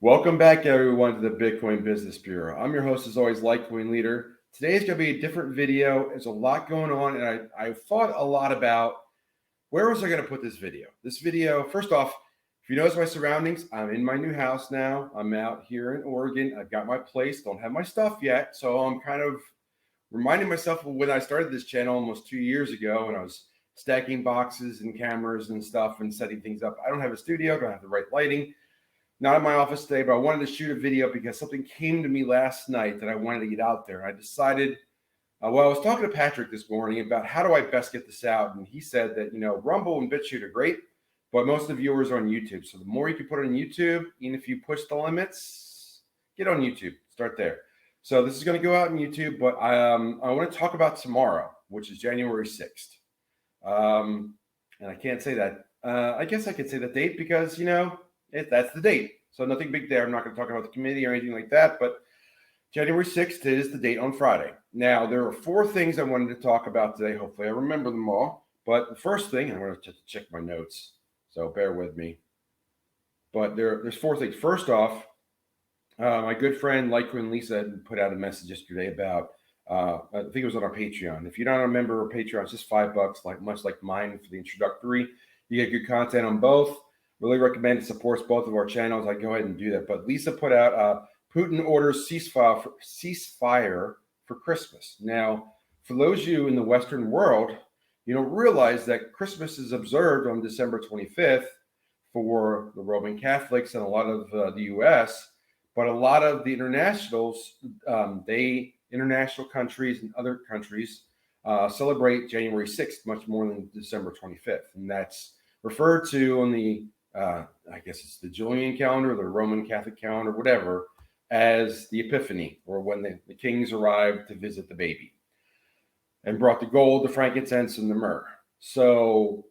Welcome back, everyone, to the Bitcoin Business Bureau. I'm your host, as always, LitecoinLeader. Today is going to be a different video. There's a lot going on, and I thought a lot about where was I going to put this video. This video, first off, if you notice my surroundings, I'm in my new house now. I'm out here in Oregon. I've got my place, don't have my stuff yet. So I'm kind of reminding myself of when I started this channel almost 2 years ago, and I was stacking boxes and cameras and stuff and setting things up. I don't have a studio, don't have the right lighting. Not in my office today, but I wanted to shoot a video because something came to me last night that I wanted to get out there. I decided, I was talking to Patrick this morning about how do I best get this out. And he said that, Rumble and BitChute are great, but most of the viewers are on YouTube. So the more you can put it on YouTube, even if you push the limits, get on YouTube, start there. So this is going to go out on YouTube, but I want to talk about tomorrow, which is January 6th. And I can't say that. I guess I could say the date because, that's the date. So nothing big there. I'm not going to talk about the committee or anything like that, but January 6th is the date on Friday. Now, there are 4 things I wanted to talk about today. Hopefully I remember them all. But the first thing, I'm going to check my notes, so bear with me. But there's 4 things. First off, my good friend LitecoinLeader put out a message yesterday about, I think it was on our Patreon. If you're not a member of Patreon, it's just $5, much like mine for the introductory. You get good content on both. Really recommend it. Supports both of our channels. I go ahead and do that. But Lisa put out Putin orders ceasefire for Christmas. Now, for those of you in the Western world, you don't realize that Christmas is observed on December 25th for the Roman Catholics and a lot of the U.S., but a lot of the internationals, international countries and other countries celebrate January 6th much more than December 25th. And that's referred to on the I guess it's the Julian calendar, the Roman Catholic calendar, whatever, as the Epiphany, or when the kings arrived to visit the baby and brought the gold, the frankincense, and the myrrh. So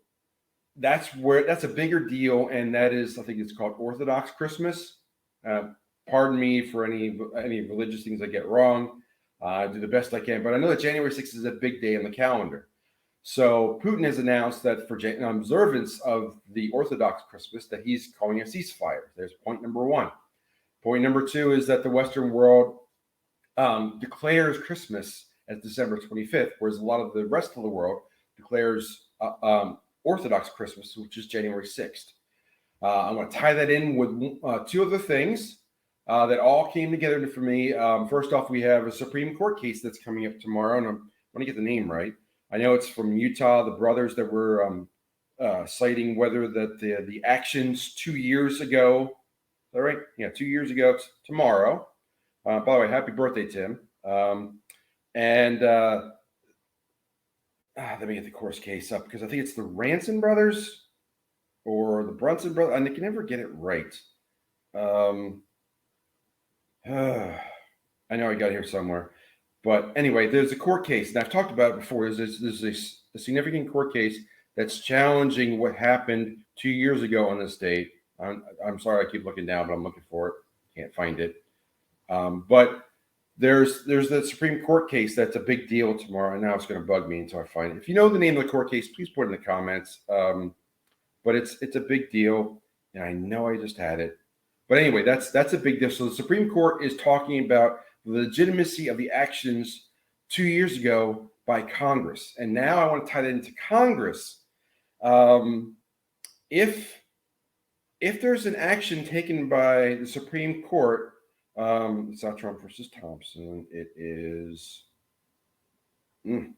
that's a bigger deal, and that is, I think it's called Orthodox Christmas. Pardon me for any religious things I get wrong. I do the best I can, but I know that January 6th is a big day on the calendar. So Putin has announced that for observance of the Orthodox Christmas, that he's calling a ceasefire. There's point number 1. Point number 2 is that the Western world declares Christmas as December 25th, whereas a lot of the rest of the world declares Orthodox Christmas, which is January 6th. I'm going to tie that in with 2 other things that all came together for me. First off, we have a Supreme Court case that's coming up tomorrow, and I want to get the name right. I know it's from Utah, the brothers that were citing whether that the actions 2 years ago, is that right? Yeah, 2 years ago tomorrow. By the way, happy birthday, Tim. Let me get the course case up because I think it's the Ranson brothers or the Brunson brothers. And I can never get it right. I know I got it here somewhere. But anyway, there's a court case, and I've talked about it before. There's a significant court case that's challenging what happened 2 years ago on this date. I'm sorry, I keep looking down, but I'm looking for it. Can't find it. But there's the Supreme Court case that's a big deal tomorrow, and now it's going to bug me until I find it. If you know the name of the court case, please put it in the comments. But it's a big deal, and I know I just had it. But anyway, that's a big deal. So the Supreme Court is talking about the legitimacy of the actions 2 years ago by Congress. And now I want to tie that into Congress. If there's an action taken by the Supreme Court, it's not Trump versus Thompson. It is. I'm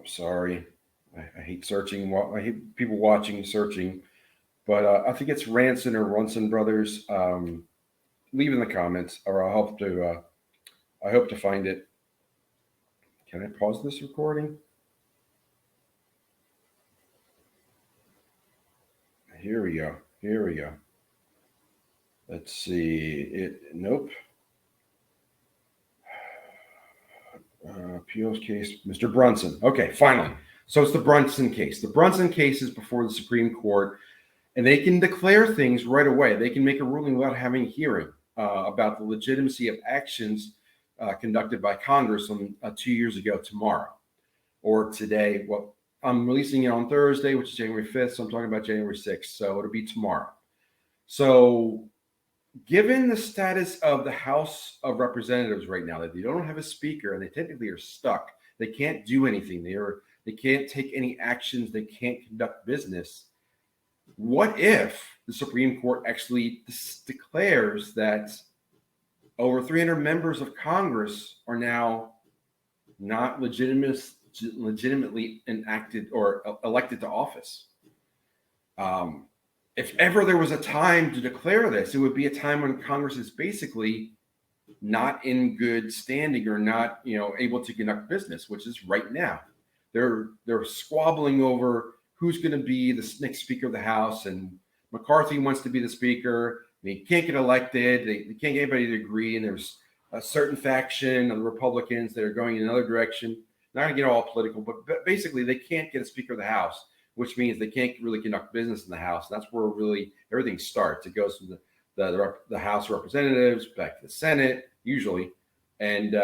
sorry. I hate searching. I hate people watching and searching. But I think it's Ranson or Runson brothers. Leave in the comments, or I hope to find it. Can I pause this recording? Here we go. Let's see. Nope. Appeals case, Mr. Brunson. Okay, finally. So it's the Brunson case. The Brunson case is before the Supreme Court, and they can declare things right away. They can make a ruling without having a hearing about the legitimacy of actions conducted by Congress on 2 years ago tomorrow or today. Well, I'm releasing it on Thursday, which is January 5th. So I'm talking about January 6th. So it'll be tomorrow. So given the status of the House of Representatives right now, that they don't have a speaker and they technically are stuck, they can't do anything. They can't take any actions. They can't conduct business. What if the Supreme Court actually declares that over 300 members of Congress are now not legitimately enacted or elected to office? If ever there was a time to declare this, it would be a time when Congress is basically not in good standing or not, able to conduct business, which is right now. They're squabbling over who's going to be the next Speaker of the House, and McCarthy wants to be the Speaker. He can't get elected. They can't get anybody to agree, and there's a certain faction of the Republicans that are going in another direction. Not going to get all political, but basically they can't get a Speaker of the House, which means they can't really conduct business in the House. That's where really everything starts. It goes from the House of Representatives back to the Senate, usually, and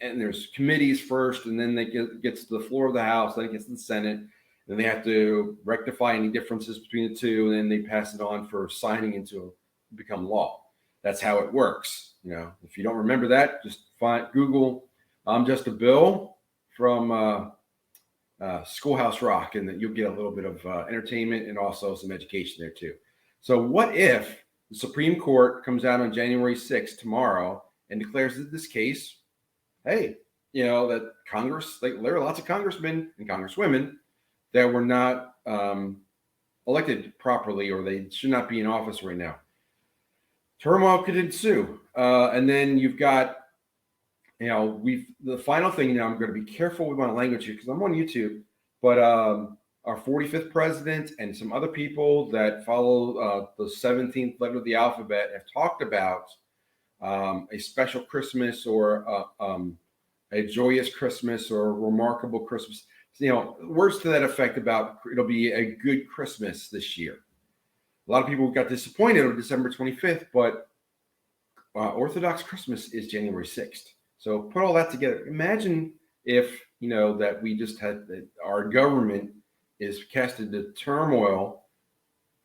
there's committees first, and then it gets to the floor of the House, then it gets to the Senate, then they have to rectify any differences between the two, and then they pass it on for signing into become law. That's how it works. If you don't remember that, just Google "I'm Just a Bill" from Schoolhouse Rock, and that you'll get a little bit of entertainment and also some education there too. So what if the Supreme Court comes out on January 6th, tomorrow, and declares that this case, hey, that Congress, there are lots of congressmen and congresswomen that were not elected properly, or they should not be in office right now. Turmoil could ensue. And then you've got, the final thing, I'm going to be careful with my language here because I'm on YouTube, but our 45th president and some other people that follow the 17th letter of the alphabet have talked about a special Christmas or a joyous Christmas or a remarkable Christmas. Words to that effect about it'll be a good Christmas this year. A lot of people got disappointed on December 25th, but Orthodox Christmas is January 6th. So put all that together. Imagine if, that we just had our government is cast into turmoil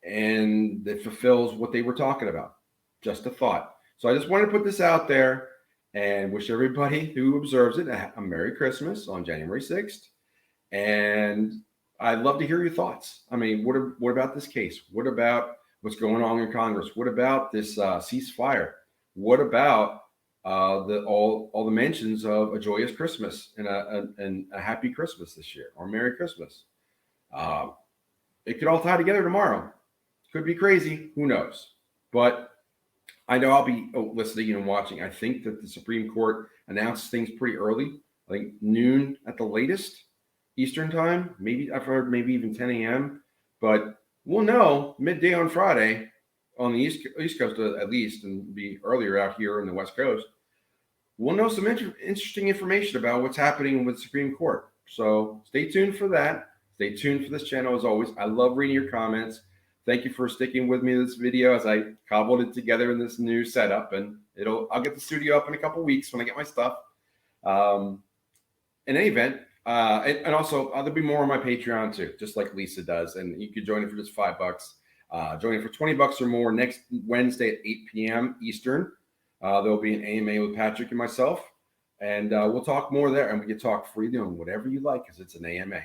and it fulfills what they were talking about. Just a thought. So I just wanted to put this out there and wish everybody who observes it a Merry Christmas on January 6th. And I'd love to hear your thoughts. I mean, what about this case? What about what's going on in Congress? What about this ceasefire? What about all the mentions of a joyous Christmas and a happy Christmas this year, or Merry Christmas? It could all tie together tomorrow. Could be crazy. Who knows? But I know I'll be listening and watching. I think that the Supreme Court announced things pretty early. I think noon at the latest Eastern time. Maybe I've heard maybe even 10 a.m. But we'll know midday on Friday on the East Coast at least, and be earlier out here in the West Coast. We'll know some interesting information about what's happening with the Supreme Court. So stay tuned for that. Stay tuned for this channel as always. I love reading your comments. Thank you for sticking with me in this video as I cobbled it together in this new setup, and I'll get the studio up in a couple weeks when I get my stuff. In any event, and also there'll be more on my Patreon too, just like Lisa does, and you could join it for just $5. Join it for $20 or more next Wednesday at 8 p.m. Eastern. There'll be an AMA with Patrick and myself, and we'll talk more there, and we can talk freely on whatever you like because it's an AMA,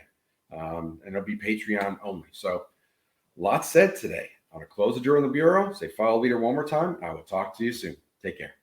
and it'll be Patreon only. So lots said today. I'm going to close the door in the bureau, say follow leader one more time. I will talk to you soon. Take care.